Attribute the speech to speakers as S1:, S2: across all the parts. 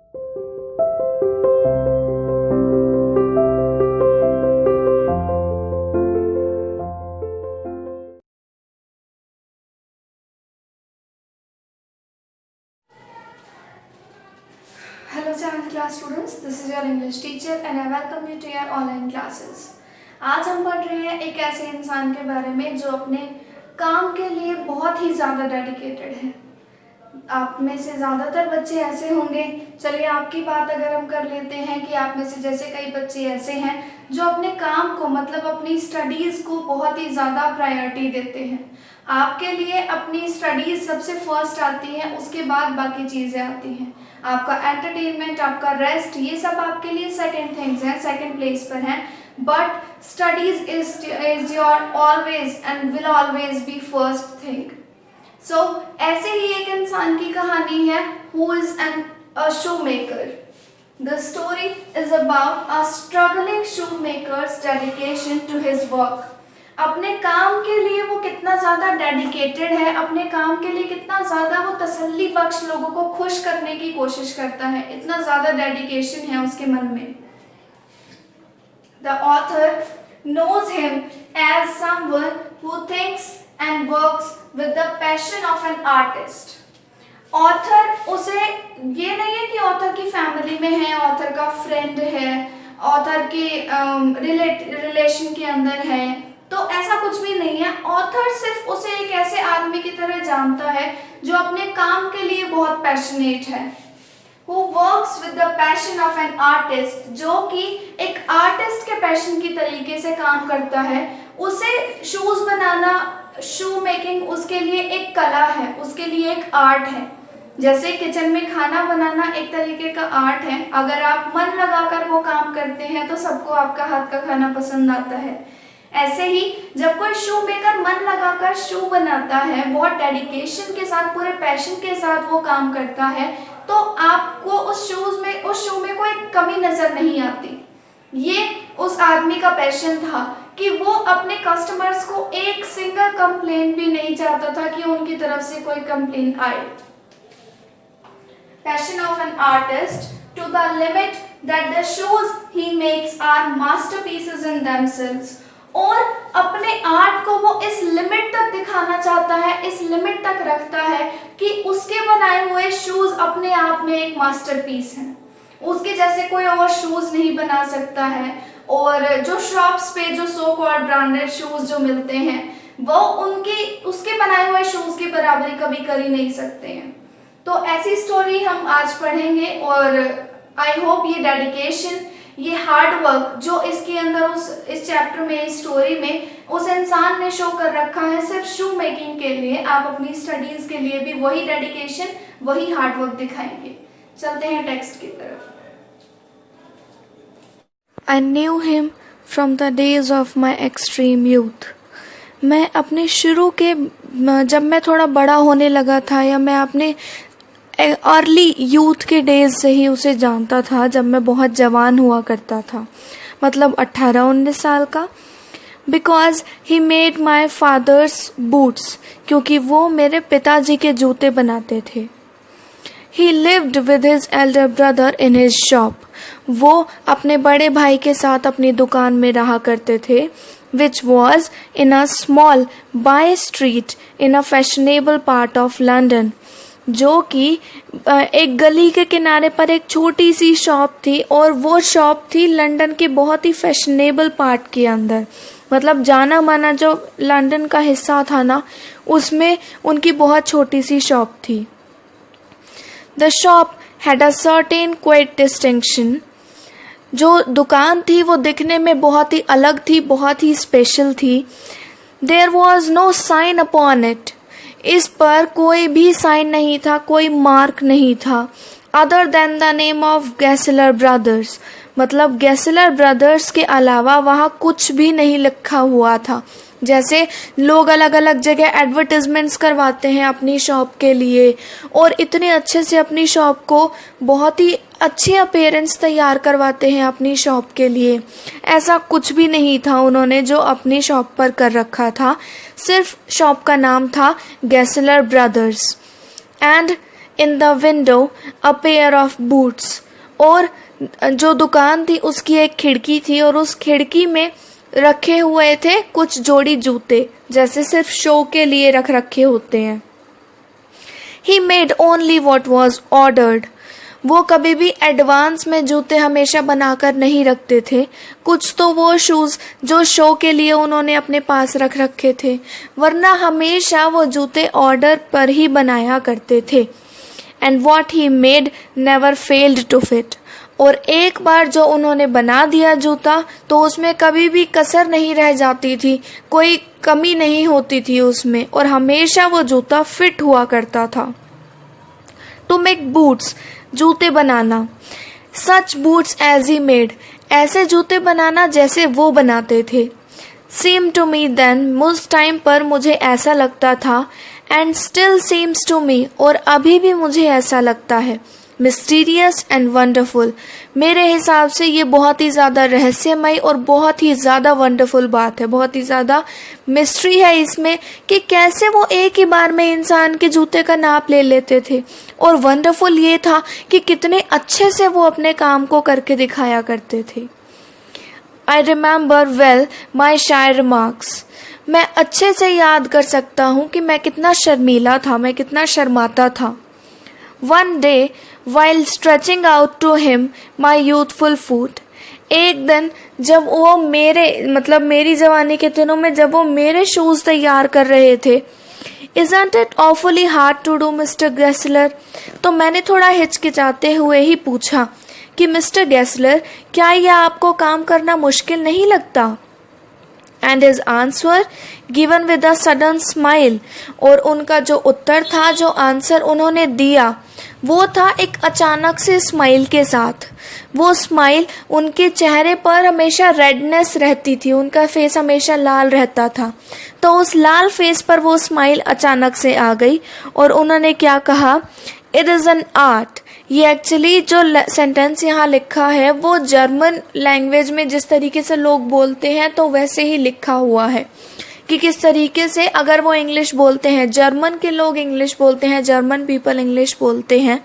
S1: Hello 7th class students, this is your English teacher and I welcome you to your online classes. आज हम पढ़ रहे हैं एक ऐसे इंसान के बारे में जो अपने काम के लिए बहुत ही ज़्यादा डेडिकेटेड है। आप में से ज़्यादातर बच्चे ऐसे होंगे, चलिए आपकी बात अगर हम कर लेते हैं कि आप में से जैसे कई बच्चे ऐसे हैं जो अपने काम को मतलब अपनी स्टडीज़ को बहुत ही ज़्यादा प्रायोरिटी देते हैं। आपके लिए अपनी स्टडीज़ सबसे फर्स्ट आती है, उसके बाद बाकी चीज़ें आती हैं। आपका एंटरटेनमेंट, आपका रेस्ट, ये सब आपके लिए सेकंड थिंग्स हैं, सेकंड प्लेस पर हैं। But studies is your always and will always be first thing. So ऐसे ही एक इंसान की कहानी है who is a shoe maker. The story is about a struggling shoe maker's dedication to his work. अपने काम के लिए वो कितना ज़्यादा डेडिकेटेड है, अपने काम के लिए कितना ज़्यादा वो तसल्ली बख्श लोगों को खुश करने की कोशिश करता है, इतना ज़्यादा डेडिकेशन है उसके मन में। The author knows him as someone who thinks and works with the passion of an artist. Author उसे ये नहीं है कि ऑथर की फैमिली में है, ऑथर का फ्रेंड है, ऑथर के रिलेशन के अंदर है, तो ऐसा कुछ भी नहीं है। ऑथर सिर्फ उसे एक ऐसे आदमी की तरह जानता है जो अपने काम के लिए बहुत पैशनेट है। Who works with the passion of an artist, जो कि एक आर्टिस्ट के पैशन की तरीके से काम करता है। उसे शूज बनाना, शू मेकिंग उसके लिए एक कला है, उसके लिए एक आर्ट है। जैसे किचन में खाना बनाना एक तरीके का आर्ट है, अगर आप मन लगाकर वो काम करते हैं तो सबको आपका हाथ का खाना पसंद आता है। ऐसे ही जब कोई शू मेकर मन लगाकर शू बनाता है, बहुत डेडिकेशन के साथ, पूरे पैशन के साथ वो काम करता है, तो आपको उस शू में कोई कमी नजर नहीं आती। ये उस आदमी का पैशन था कि वो अपने कस्टमर्स को एक सिंगल कंप्लेंट भी नहीं चाहता था कि उनकी तरफ से कोई कंप्लेंट आए। Passion of an artist to the limit that the shoes he makes are masterpieces in themselves. और अपने आर्ट को वो इस लिमिट तक दिखाना चाहता है, इस लिमिट तक रखता है कि उसके बनाए हुए शूज अपने आप में एक मास्टरपीस हैं। उसके जैसे कोई और शूज नहीं बना सकता है, और जो शॉप्स पे जो सो कॉल्ड ब्रांडेड शूज जो मिलते हैं वो उसके बनाए हुए शूज की बराबरी कभी कर ही नहीं सकते हैं। तो ऐसी स्टोरी हम आज पढ़ेंगे, और आई होप ये डेडिकेशन, ये हार्ड वर्क जो इसके अंदर इस चैप्टर में, इस स्टोरी में उस इंसान ने शो कर रखा है सिर्फ शू मेकिंग के लिए, आप अपनी स्टडीज के लिए भी वही डेडिकेशन, वही हार्ड वर्क दिखाएंगे। चलते हैं टेक्स्ट की तरफ।
S2: I knew him from the days of my extreme youth. मैं अपने शुरू के, जब मैं थोड़ा बड़ा होने लगा था, या मैं अपने अर्ली यूथ के डेज से ही उसे जानता था, जब मैं बहुत जवान हुआ करता था, मतलब 18-19 साल का। Because he made my father's boots, क्योंकि वो मेरे पिताजी के जूते बनाते थे। ही lived with his Elder brother in his shop, वो अपने बड़े भाई के साथ अपनी दुकान में रहा करते थे, which was in a small by street in a fashionable part of London, जो कि एक गली के किनारे पर एक छोटी सी शॉप थी, और वो शॉप थी लंदन के बहुत ही फैशनेबल पार्ट के अंदर, मतलब जाना माना जो लंदन का हिस्सा था ना, उसमें उनकी बहुत छोटी सी शॉप थी। The shop had a certain quite distinction, जो दुकान थी वो दिखने में बहुत ही अलग थी, बहुत ही स्पेशल थी। There was no sign upon it, इस पर कोई भी साइन नहीं था, कोई मार्क नहीं था, other than the name of Gessler brothers, मतलब गैसलर ब्रदर्स के अलावा वहाँ कुछ भी नहीं लिखा हुआ था। जैसे लोग अलग अलग जगह एडवर्टाइजमेंट्स करवाते हैं अपनी शॉप के लिए, और इतने अच्छे से अपनी शॉप को, बहुत ही अच्छी अपीयरेंस तैयार करवाते हैं अपनी शॉप के लिए, ऐसा कुछ भी नहीं था उन्होंने जो अपनी शॉप पर कर रखा था। सिर्फ शॉप का नाम था Gessler brothers. And in the window a pair of boots. और जो दुकान थी उसकी एक खिड़की थी और उस खिड़की में रखे हुए थे कुछ जोड़ी जूते, जैसे सिर्फ शो के लिए रख रखे होते हैं. He made only what was ordered. वो कभी भी एडवांस में जूते हमेशा बनाकर नहीं रखते थे. कुछ तो वो शूज़ जो शो के लिए उन्होंने अपने पास रख रखे थे, वरना हमेशा वो जूते ऑर्डर पर ही बनाया करते थे. And what he made never failed to fit. और एक बार जो उन्होंने बना दिया जूता तो उसमें कभी भी कसर नहीं रह जाती थी, कोई कमी नहीं होती थी उसमें, और हमेशा वो जूता फिट हुआ करता था. To make boots, जूते बनाना. Such boots as he made, ऐसे जूते बनाना जैसे वो बनाते थे. Seemed to me then, उस टाइम पर मुझे ऐसा लगता था. And still seems to me, और अभी भी मुझे ऐसा लगता है. Mysterious and wonderful, मेरे हिसाब से ये बहुत ही ज़्यादा रहस्यमय और बहुत ही ज़्यादा वंडरफुल बात है. बहुत ही ज़्यादा मिस्ट्री है इसमें कि कैसे वो एक ही बार में इंसान के जूते का नाप ले लेते थे. और वंडरफुल ये था कि कितने अच्छे से वो अपने काम को करके दिखाया करते थे. I remember well my shy remarks. मैं अच्छे से याद कर सकता हूँ कि मैं कितना शर्मीला था, मैं कितना शर्माता था. One day, while stretching out to him my youthful foot, एक दिन जब वो मेरी जवानी के दिनों में जब वो मेरे शूज़ तैयार कर रहे थे, Isn't it awfully hard to do, Mr. Gessler? तो मैंने थोड़ा हिचकिचाते हुए ही पूछा कि मिस्टर गेस्लर, क्या यह आपको काम करना मुश्किल नहीं लगता? And his answer given with a sudden smile, और उनका जो उत्तर था, जो आंसर उन्होंने दिया, वो था एक अचानक से स्माइल के साथ. वो स्माइल, उनके चेहरे पर हमेशा रेडनेस रहती थी, उनका फेस हमेशा लाल रहता था. तो उस लाल फेस पर वो स्माइल अचानक से आ गई और उन्होंने क्या कहा? It is an art. ये एक्चुअली जो सेंटेंस यहाँ लिखा है वो जर्मन लैंग्वेज में जिस तरीके से लोग बोलते हैं तो वैसे ही लिखा हुआ है कि किस तरीके से अगर वो इंग्लिश बोलते हैं, जर्मन के लोग इंग्लिश बोलते हैं, जर्मन पीपल इंग्लिश बोलते हैं,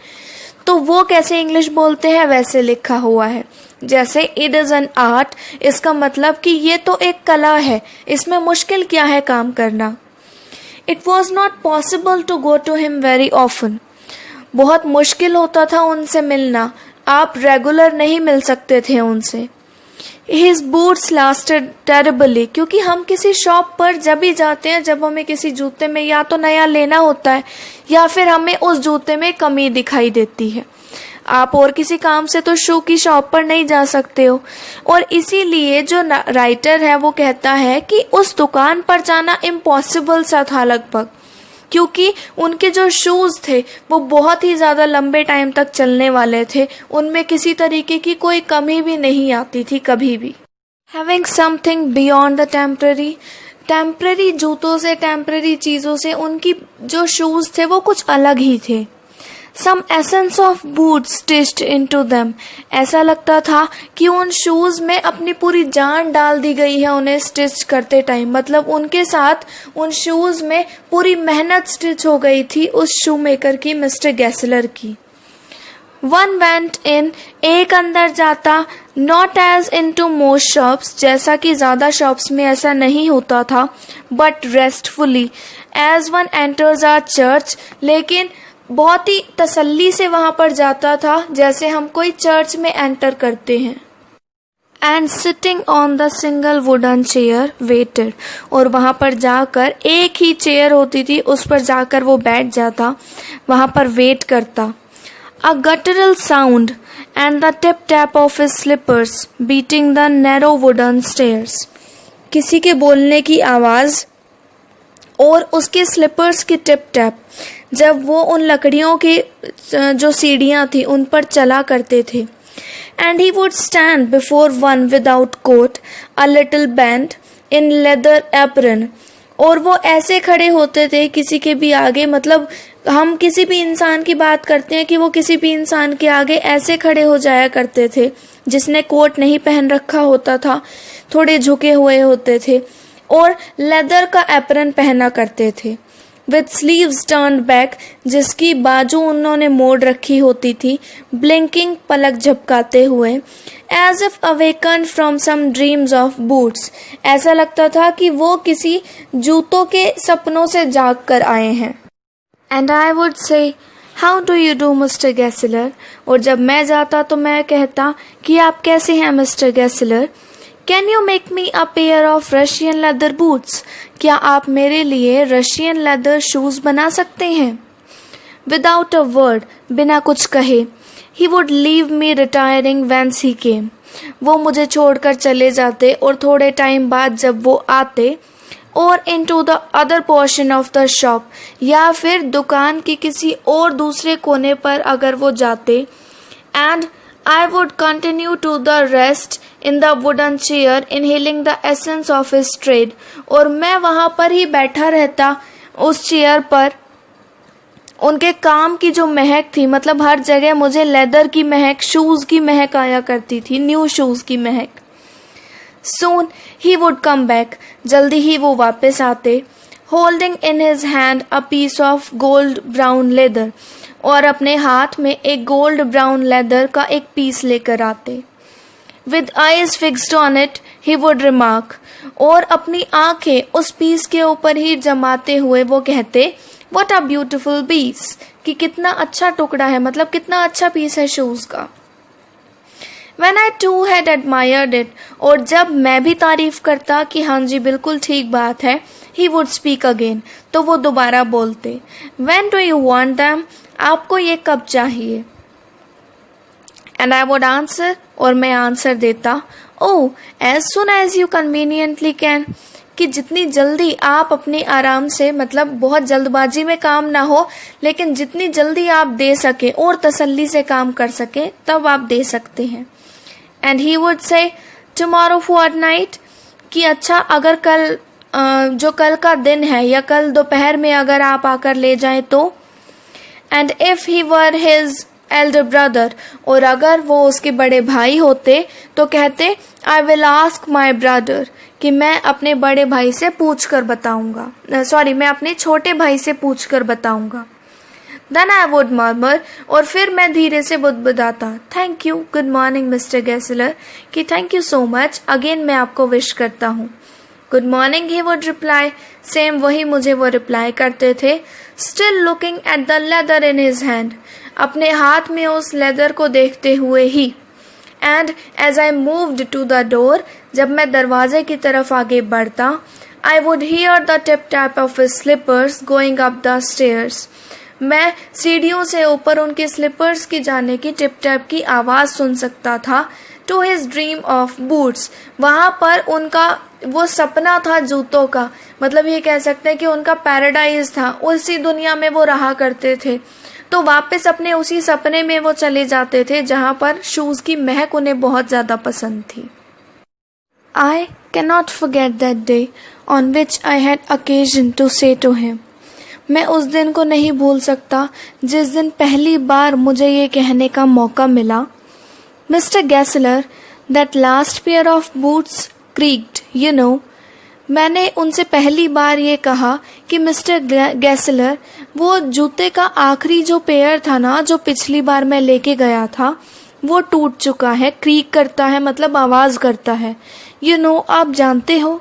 S2: तो वो कैसे इंग्लिश बोलते हैं वैसे लिखा हुआ है. जैसे इट इज़ एन आर्ट, इसका मतलब कि ये तो एक कला है, इसमें मुश्किल क्या है काम करना. It was not possible to go to him very often. बहुत मुश्किल होता था उनसे मिलना, आप रेगुलर नहीं मिल सकते थे उनसे. His boots lasted terribly, क्योंकि हम किसी शॉप पर जब भी जाते हैं, जब हमें किसी जूते में या तो नया लेना होता है या फिर हमें उस जूते में कमी दिखाई देती है. आप और किसी काम से तो शू की शॉप पर नहीं जा सकते हो, और इसीलिए जो राइटर है वो कहता है कि उस दुकान पर जाना इम्पॉसिबल सा था लगभग, क्योंकि उनके जो शूज़ थे वो बहुत ही ज़्यादा लंबे टाइम तक चलने वाले थे, उनमें किसी तरीके की कोई कमी भी नहीं आती थी कभी भी. Having something beyond the temporary जूतों से, टेम्पररी चीज़ों से उनकी जो शूज़ थे वो कुछ अलग ही थे. Some essence of boots stitched into them. ऐसा लगता था कि उन शूज़ में अपनी पूरी जान डाल दी गई है उन्हें स्टिच करते टाइम, मतलब उनके साथ उन शूज़ में पूरी मेहनत स्टिच हो गई थी उस शू मेकर की, मिस्टर गेस्लर की. One went in, एक अंदर जाता, not as into most shops, जैसा कि ज़्यादा शॉप्स में ऐसा नहीं होता था, but restfully, as one enters a church, लेकिन बहुत ही तसल्ली से वहाँ पर जाता था जैसे हम कोई चर्च में एंटर करते हैं. And sitting on the single wooden chair waited, और वहाँ पर जाकर एक ही चेयर होती थी, उस पर जाकर वो बैठ जाता, वहाँ पर वेट करता. A guttural sound and the tip tap of his slippers beating the narrow wooden stairs. किसी के बोलने की आवाज़ और उसके स्लिपर्स की टिप टैप जब वो उन लकड़ियों की जो सीढ़ियाँ थी उन पर चला करते थे. And he would stand before one without coat, a little bent in leather apron, और वो ऐसे खड़े होते थे किसी के भी आगे, मतलब हम किसी भी इंसान की बात करते हैं कि वो किसी भी इंसान के आगे ऐसे खड़े हो जाया करते थे जिसने कोट नहीं पहन रखा होता था, थोड़े झुके हुए होते थे और लेदर का एप्रन पहना करते थे. विथ स्लीव्स टर्न्ड बैक, जिसकी बाजू उन्होंने मोड़ रखी होती थी, ब्लिंकिंग, पलक झपकाते हुए, as if awaken from some dreams of boots, ऐसा लगता था कि वो किसी जूतों के सपनों से जाग कर आए हैं। And I would say, how do you do mister Gessler, और जब मैं जाता तो मैं कहता कि आप कैसे हैं mister Gessler. Can you make me a pair of Russian leather boots, क्या आप मेरे लिए रशियन लेदर शूज बना सकते हैं। विदाउट अ वर्ड, बिना कुछ कहे, he would leave me retiring whence he came, वो मुझे छोड़कर चले जाते और थोड़े टाइम बाद जब वो आते, और into the other portion of the shop, या फिर दुकान की किसी और दूसरे कोने पर अगर वो जाते, and I would continue to the rest in the wooden chair, inhaling the essence of his trade, और मैं वहाँ पर ही बैठा रहता उस चेयर पर। उनके काम की जो महक थी, मतलब हर जगह मुझे लेदर की महक, शूज की महक आया करती थी, न्यू शूज की महक। Soon he would come back, जल्दी ही वो वापस आते, holding in his hand a piece of gold brown leather, और अपने हाथ में एक गोल्ड ब्राउन लेदर का एक पीस लेकर आते। With eyes fixed on it he would remark, और अपनी आंखें उस पीस के ऊपर ही जमाते हुए वो कहते, व्हाट अ ब्यूटिफुल पीस, कि कितना अच्छा टुकड़ा है, मतलब कितना अच्छा पीस है शूज का। When I too had admired it, और जब मैं भी तारीफ करता कि हाँ जी बिल्कुल ठीक बात है, he would speak again, तो वो दोबारा बोलते, When do you want them, आपको ये कब चाहिए। And I would answer, और मैं आंसर देता, Oh, as soon as you conveniently can, कि जितनी जल्दी आप अपने आराम से, मतलब बहुत जल्दबाजी में काम ना हो, लेकिन जितनी जल्दी आप दे सके और तसल्ली से काम कर सके, तब आप दे सकते हैं। And he would say, tomorrow fortnight, कि अच्छा अगर कल जो कल का दिन है या कल दोपहर में अगर आप आकर ले जाएं तो। And if he were his Elder brother, और अगर वो उसके बड़े भाई होते तो कहते, I will ask my brother, कि मैं अपने बड़े भाई से पूछ कर बताऊंगा, मैं अपने छोटे भाई से पूछ कर बताऊंगा। Then I would murmur, और फिर मैं धीरे से बुदबुदाता, thank you, good morning mister Gessler, कि thank you so much, again मैं आपको विश करता हूँ। Good morning he would reply, same वही मुझे वो रिप्लाई करते थे, still looking at the leather in his hand, अपने हाथ में उस लेदर को देखते हुए ही। And as I moved to the door, जब मैं दरवाजे की तरफ आगे बढ़ता, I would hear the tip tap of his slippers going up the stairs, मैं सीढ़ियों से ऊपर उनके स्लीपर्स की जाने की टिप टैप की आवाज सुन सकता था। To his dream of boots, वहां पर उनका वो सपना था जूतों का, मतलब ये कह सकते हैं कि उनका पैराडाइज था, उसी दुनिया में वो रहा करते थे, तो वापस अपने उसी सपने में वो चले जाते थे जहां पर शूज की महक उन्हें बहुत ज्यादा पसंद थी। I can not forget that day on which I had occasion to say to him, मैं उस दिन को नहीं भूल सकता जिस दिन पहली बार मुझे ये कहने का मौका मिला, mister Gessler, that last pair of boots creaked, you know, मैंने उनसे पहली बार ये कहा कि मिस्टर गेसलर, वो जूते का आखिरी जो पेयर था ना, जो पिछली बार मैं लेके गया था, वो टूट चुका है, क्रीक करता है, मतलब आवाज करता है, यू नो, आप जानते हो।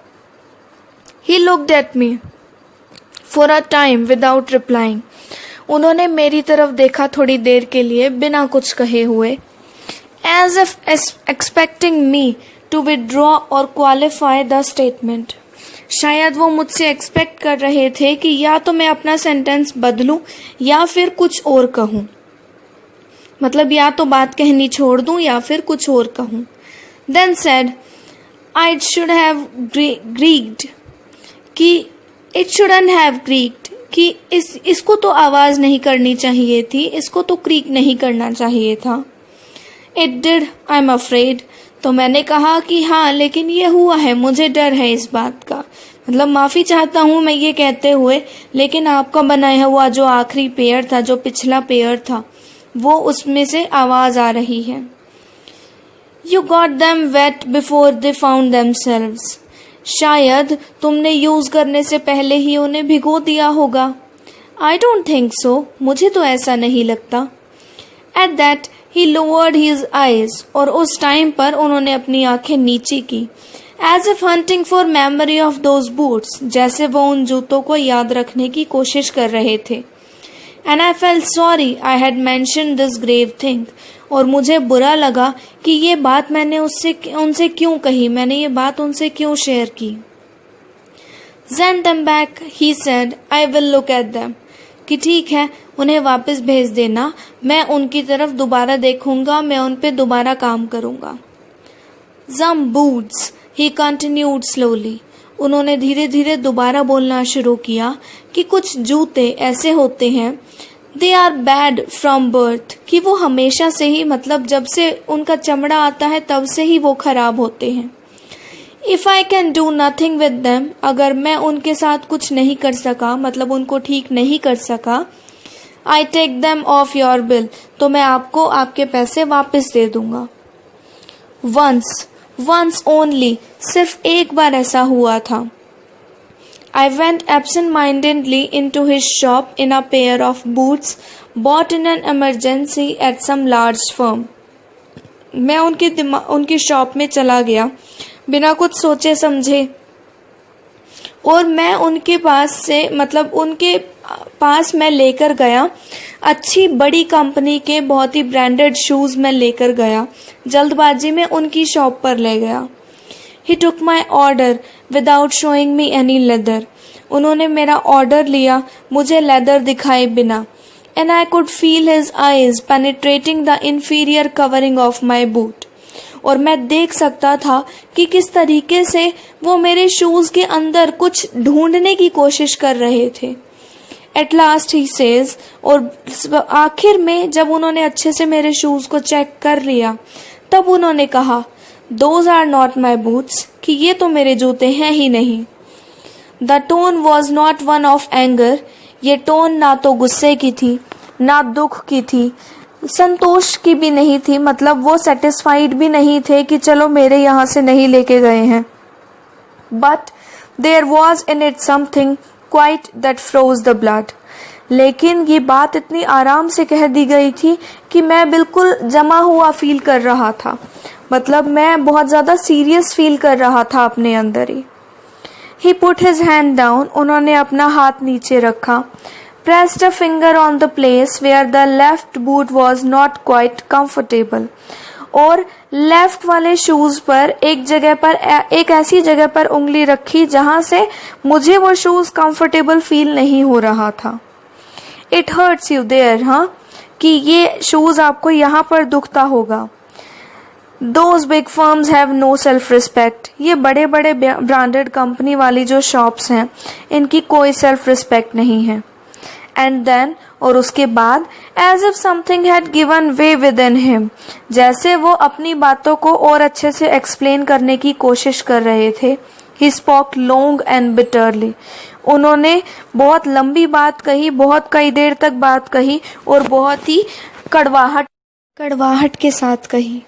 S2: He looked at me for a time without replying, उन्होंने मेरी तरफ देखा थोड़ी देर के लिए बिना कुछ कहे हुए, as if expecting me to withdraw और क्वालिफाई द स्टेटमेंट, शायद वो मुझसे एक्सपेक्ट कर रहे थे कि या तो मैं अपना सेंटेंस बदलूं या फिर कुछ और कहूं, मतलब या तो बात कहनी छोड़ दूं या फिर कुछ और कहूं। Then said, I should have creaked, कि इट शुडंट हैव क्रीक्ड, कि इसको तो आवाज नहीं करनी चाहिए थी, इसको तो क्रीक नहीं करना चाहिए था। It did, I am afraid, तो मैंने कहा कि हाँ, लेकिन ये हुआ है, मुझे डर है इस बात का, मतलब माफी चाहता हूँ मैं ये कहते हुए, लेकिन आपका बनाया हुआ जो आखिरी पेयर था, जो पिछला पेयर था, वो उसमें से आवाज आ रही है। You got them wet before they found themselves, शायद तुमने यूज करने से पहले ही उन्हें भिगो दिया होगा। I don't think so. मुझे तो ऐसा नहीं लगता. At that he lowered his eyes. और उस टाइम पर उन्होंने अपनी आंखें नीची की. As if hunting for memory of those boots. जैसे वो उन जूतों को याद रखने की कोशिश कर रहे थे. And I felt sorry I had mentioned this grave thing. और मुझे बुरा लगा कि ये बात मैंने उनसे क्यों कही, मैंने ये बात उनसे क्यों शेयर की. Send them back, he said. I will look at them. कि ठीक है, उन्हें वापस भेज देना, मैं उनकी तरफ दोबारा देखूंगा, मैं उन पे दोबारा काम करूंगा. Some boots, he continued slowly. उन्होंने धीरे धीरे दोबारा बोलना शुरू किया कि कुछ जूते ऐसे होते हैं, they are bad from birth, कि वो हमेशा से ही, मतलब जब से उनका चमड़ा आता है तब से ही वो खराब होते हैं. If I can do nothing with them, अगर मैं उनके साथ कुछ नहीं कर सका, मतलब उनको ठीक नहीं कर सका, I take them off your bill, तो मैं आपको आपके पैसे वापस दे दूंगा. Once only, सिर्फ एक बार ऐसा हुआ था. I went absent-mindedly into his shop in a pair of boots bought in an emergency at some large firm. मैं उनकी शॉप में चला गया बिना कुछ सोचे समझे, और मैं उनके पास मैं लेकर गया अच्छी बड़ी कंपनी के बहुत ही ब्रांडेड शूज़ मैं लेकर गया, जल्दबाजी में उनकी शॉप पर ले गया. He took my order without showing me any leather. उन्होंने मेरा ऑर्डर लिया मुझे लेदर दिखाए बिना. And I could feel his eyes penetrating the inferior covering of my boot. और मैं देख सकता था कि किस तरीके से वो मेरे शूज़ के अंदर कुछ ढूंढने की कोशिश कर रहे थे. At last he says, और आखिर में जब उन्होंने अच्छे से मेरे शूज़ को चेक कर लिया, तब उन्होंने कहा, Those are not my boots, कि ये तो मेरे जूते हैं ही नहीं. The tone was not one of anger. ये टोन ना तो गुस्से की थी, ना दुख की थी, संतोष की भी नहीं थी, मतलब वो सेटिस्फाइड भी नहीं थे कि चलो मेरे यहाँ से नहीं लेके गए हैं. But there was in it something quite that froze the blood. लेकिन ये बात इतनी आराम से कह दी गई थी कि मैं बिल्कुल जमा हुआ फील कर रहा था, मतलब मैं बहुत ज़्यादा सीरियस फील कर रहा था अपने अंदर ही. He put his hand down. उन्होंने अपना हाथ नीचे रखा. Pressed a finger on the place where the left boot was not quite comfortable. और लेफ्ट वाले शूज़ पर एक ऐसी जगह पर उंगली रखी जहाँ से मुझे वो शूज़ कंफर्टेबल फील नहीं हो रहा था. It hurts you there, हाँ, कि ये शूज़ आपको यहाँ पर दुखता होगा. Those big firms have no self-respect. ये बड़े बड़े ब्रांडेड कंपनी वाली जो शॉप्स हैं, इनकी कोई सेल्फ रिस्पेक्ट नहीं है. And then, और उसके बाद, as if something had given way within him, जैसे वो अपनी बातों को और अच्छे से एक्सप्लेन करने की कोशिश कर रहे थे. He spoke long and bitterly. उन्होंने बहुत लंबी बात कही, बहुत कई देर तक बात कही और बहुत ही कड़वाहट के साथ कही.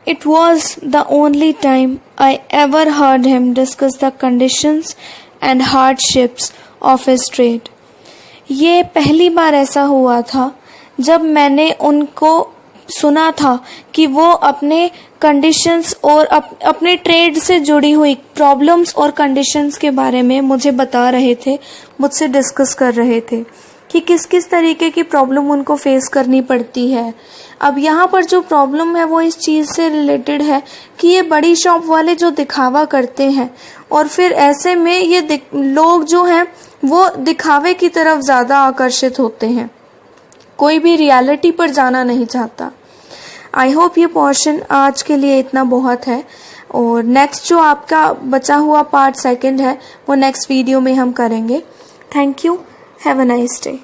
S2: It was the only time I ever heard him discuss the conditions and hardships of his trade. ये पहली बार ऐसा हुआ था जब मैंने उनको सुना था कि वो अपने कंडीशंस और अपने ट्रेड से जुड़ी हुई प्रॉब्लम्स और कंडीशंस के बारे में मुझे बता रहे थे, मुझसे डिस्कस कर रहे थे कि किस किस तरीके की प्रॉब्लम उनको फेस करनी पड़ती है. अब यहाँ पर जो प्रॉब्लम है वो इस चीज़ से रिलेटेड है कि ये बड़ी शॉप वाले जो दिखावा करते हैं और फिर ऐसे में ये लोग जो हैं वो दिखावे की तरफ ज़्यादा आकर्षित होते हैं, कोई भी रियलिटी पर जाना नहीं चाहता. आई होप ये पोर्शन आज के लिए इतना बहुत है, और नेक्स्ट जो आपका बचा हुआ पार्ट 2 है वो नेक्स्ट वीडियो में हम करेंगे. Thank you. Have a nice day.